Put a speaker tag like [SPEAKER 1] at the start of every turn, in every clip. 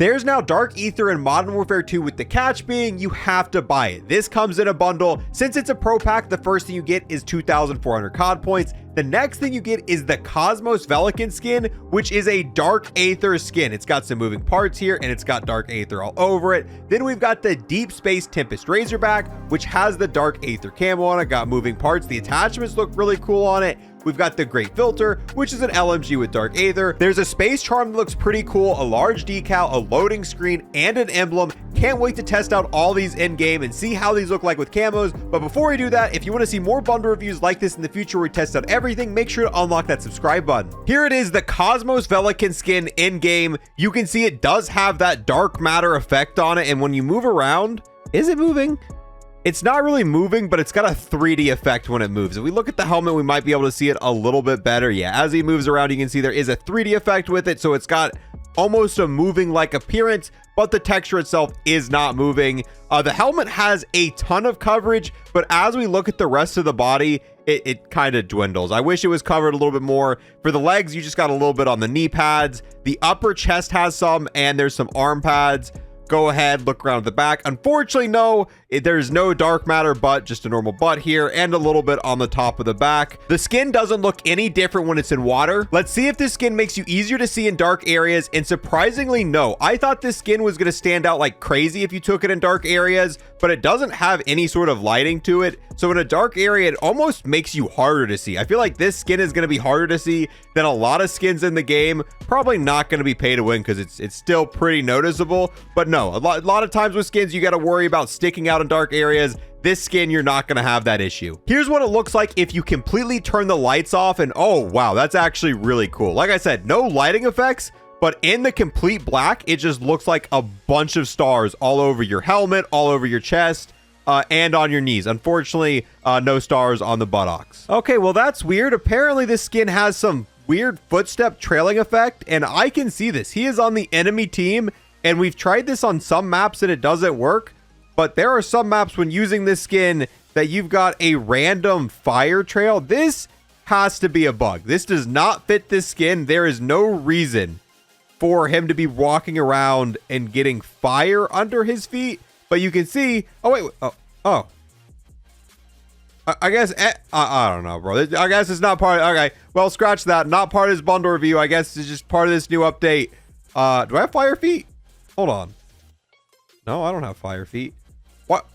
[SPEAKER 1] There's now Dark Ether in Modern Warfare 2 with the catch being you have to buy it. This comes in a bundle. Since it's a pro pack, the first thing you get is 2,400 COD points. The next thing you get is the Cosmos Velikan skin, which is a Dark Aether skin. It's got some moving parts here and it's got Dark Aether all over it. Then we've got the Deep Space Tempest Razorback, which has the Dark Aether camo on it, got moving parts. The attachments look really cool on it. We've got the Great Filter, which is an LMG with Dark Aether. There's a Space Charm that looks pretty cool, a large decal, a loading screen, and an emblem. Can't wait to test out all these in game and see how these look like with camos. But before we do that, if you want to see more bundle reviews like this in the future where we test out everything, make sure to unlock that subscribe button. Here it is, the Cosmos Velikan skin in game. You can see it does have that dark matter effect on it, and when you move around, is it moving? It's not really moving, but it's got a 3D effect when it moves. If we look at the helmet, we might be able to see it a little bit better. Yeah, as he moves around, you can see there is a 3D effect with it. So it's got almost a moving like appearance, but the texture itself is not moving. The helmet has a ton of coverage, but as we look at the rest of the body, it kind of dwindles. I wish it was covered a little bit more. For the legs, you just got a little bit on the knee pads. The upper chest has some, and there's some arm pads. Go ahead, look around the back. Unfortunately, no, there's no dark matter butt, just a normal butt here and a little bit on the top of the back. The skin doesn't look any different when it's in water. Let's see if this skin makes you easier to see in dark areas, and surprisingly, no. I thought this skin was going to stand out like crazy if you took it in dark areas, but it doesn't have any sort of lighting to it. So in a dark area, it almost makes you harder to see. I feel like this skin is going to be harder to see than a lot of skins in the game. Probably not going to be pay to win because it's still pretty noticeable. But no, a lot of times with skins, you got to worry about sticking out in dark areas. This skin, you're not going to have that issue. Here's what it looks like if you completely turn the lights off, and oh, wow, that's actually really cool. Like I said, no lighting effects, but in the complete black, it just looks like a bunch of stars all over your helmet, all over your chest, and on your knees. Unfortunately, no stars on the buttocks. Okay, well, that's weird. Apparently, this skin has some weird footstep trailing effect, and I can see this. He is on the enemy team, and we've tried this on some maps and it doesn't work, but there are some maps when using this skin that you've got a random fire trail. This has to be a bug. This does not fit this skin. There is no reason for him to be walking around and getting fire under his feet. But you can see, oh wait, oh, I guess, I don't know, bro. I guess it's not part of, okay, well, scratch that. Not part of this bundle review. I guess it's just part of this new update. Do I have fire feet? Hold on. No, I don't have fire feet. What?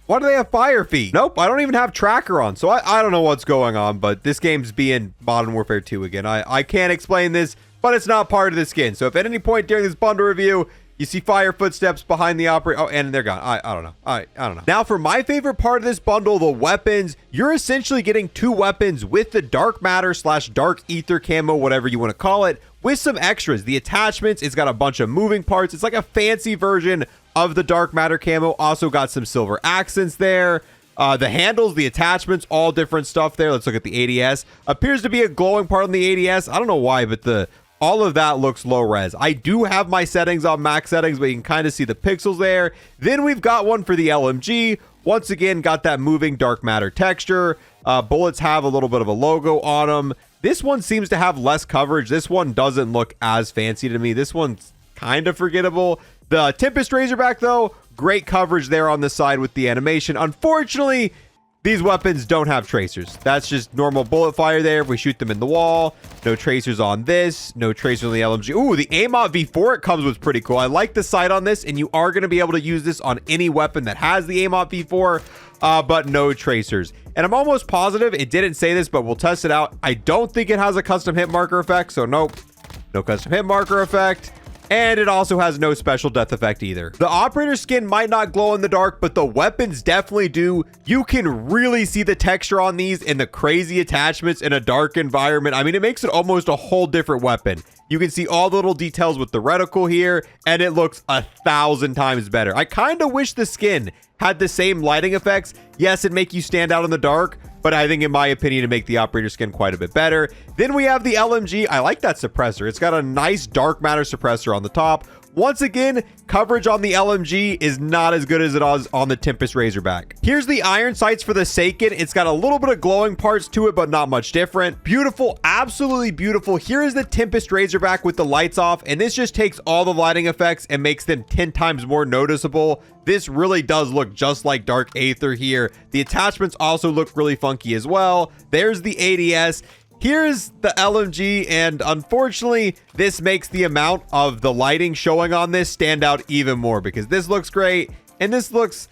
[SPEAKER 1] Why do they have fire feet? Nope, I don't even have tracker on. So I don't know what's going on, but this game's being Modern Warfare 2 again. I can't explain this, but it's not part of the skin. So if at any point during this bundle review, you see fire footsteps behind the operator. Oh, and they're gone. I don't know. I don't know. Now, for my favorite part of this bundle, the weapons. You're essentially getting two weapons with the dark matter / dark ether camo, whatever you want to call it, with some extras. The attachments, it's got a bunch of moving parts. It's like a fancy version of the dark matter camo. Also got some silver accents there. The handles, the attachments, all different stuff there. Let's look at the ADS. Appears to be a glowing part on the ADS. I don't know why, but all of that looks low res. I do have my settings on max settings, but you can kind of see the pixels there. Then we've got one for the LMG. Once again, got that moving dark matter texture. Bullets have a little bit of a logo on them. This one seems to have less coverage. This one doesn't look as fancy to me. This one's kind of forgettable. The Tempest Razorback, though, great coverage there on the side with the animation. Unfortunately, these weapons don't have tracers. That's just normal bullet fire there. If we shoot them in the wall, no tracers on this, no tracers on the LMG. Ooh, the MW2 it comes with pretty cool. I like the sight on this, and you are going to be able to use this on any weapon that has the MW2, but no tracers. And I'm almost positive it didn't say this, but we'll test it out. I don't think it has a custom hit marker effect, so nope, no custom hit marker effect. And it also has no special death effect either. The operator skin might not glow in the dark, but the weapons definitely do. You can really see the texture on these and the crazy attachments in a dark environment. I mean, it makes it almost a whole different weapon. You can see all the little details with the reticle here, and it looks 1,000 times better. I kind of wish the skin had the same lighting effects. Yes, it'd make you stand out in the dark, but I think, in my opinion, to make the operator skin quite a bit better. Then we have the LMG. I like that suppressor. It's got a nice dark matter suppressor on the top. once again, coverage on the LMG is not as good as it is on the Tempest Razorback. Here's the iron sights for the Seiken. It's got a little bit of glowing parts to it, but not much different. Beautiful, absolutely beautiful. Here is the Tempest Razorback with the lights off, and this just takes all the lighting effects and makes them 10 times more noticeable. This really does look just like Dark Ather here. The attachments also look really funky as well. There's the ADS. Here's the LMG, and unfortunately, this makes the amount of the lighting showing on this stand out even more because this looks great and this looks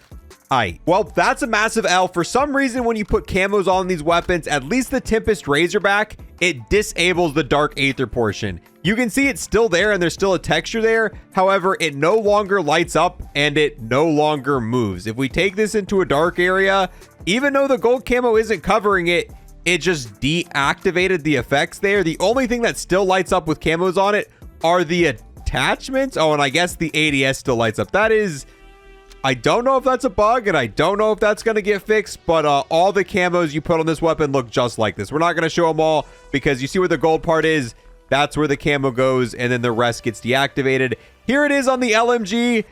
[SPEAKER 1] aight. Well, that's a massive L. For some reason, when you put camos on these weapons, at least the Tempest Razorback, it disables the Dark Ather portion. You can see it's still there and there's still a texture there. However, it no longer lights up and it no longer moves. If we take this into a dark area, even though the gold camo isn't covering it, it just deactivated the effects there. The only thing that still lights up with camos on it are the attachments. Oh, and I guess the ADS still lights up. That is, I don't know if that's a bug, and I don't know if that's going to get fixed, but all the camos you put on this weapon look just like this. We're not going to show them all because you see where the gold part is. That's where the camo goes, and then the rest gets deactivated. Here it is on the LMG,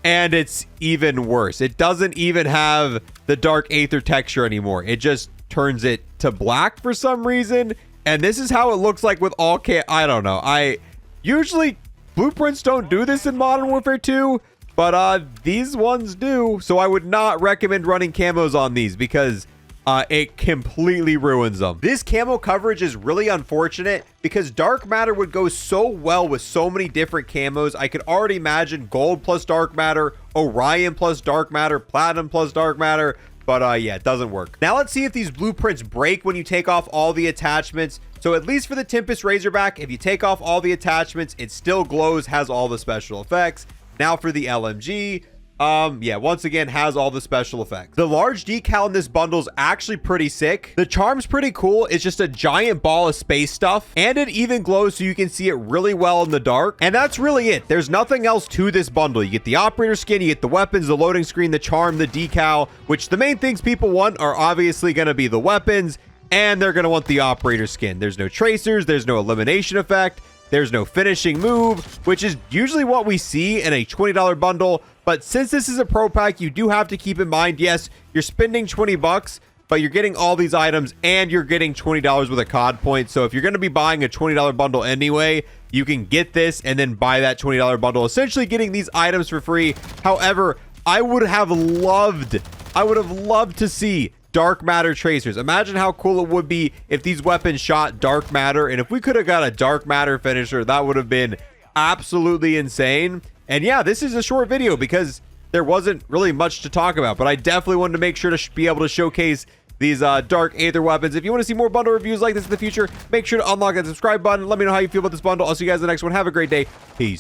[SPEAKER 1] and it's even worse. It doesn't even have the Dark Ather texture anymore. It just turns it to black for some reason, and this is how it looks like with all I don't know. I usually blueprints don't do this in Modern Warfare 2, but these ones do, so I would not recommend running camos on these because it completely ruins them. This camo coverage is really unfortunate because dark matter would go so well with so many different camos. I could already imagine gold plus dark matter, Orion plus dark matter, platinum plus dark matter. But yeah, it doesn't work. Now let's see if these blueprints break when you take off all the attachments. So at least for the Tempest Razorback, if you take off all the attachments, it still glows, has all the special effects. Now for the LMG, yeah, once again, has all the special effects. The large decal in this bundle is actually pretty sick. The charm's pretty cool. It's just a giant ball of space stuff, and it even glows so you can see it really well in the dark. And that's really it. There's nothing else to this bundle. You get the operator skin, you get the weapons, the loading screen, the charm, the decal, which the main things people want are obviously going to be the weapons, and they're going to want the operator skin. There's no tracers, there's no elimination effect, there's no finishing move, which is usually what we see in a $20 bundle. But since this is a pro pack, you do have to keep in mind, yes, you're spending 20 bucks, but you're getting all these items and you're getting $20 worth of COD points. So if you're going to be buying a $20 bundle anyway, you can get this and then buy that $20 bundle, essentially getting these items for free. However, I would have loved to see dark matter tracers. Imagine how cool it would be if these weapons shot dark matter, and if we could have got a dark matter finisher, that would have been absolutely insane. And yeah, this is a short video because there wasn't really much to talk about, but I definitely wanted to make sure to be able to showcase these Dark Ather weapons. If you want to see more bundle reviews like this in the future, make sure to unlock that subscribe button. Let me know how you feel about this bundle. I'll see you guys in the next one. Have a great day. Peace.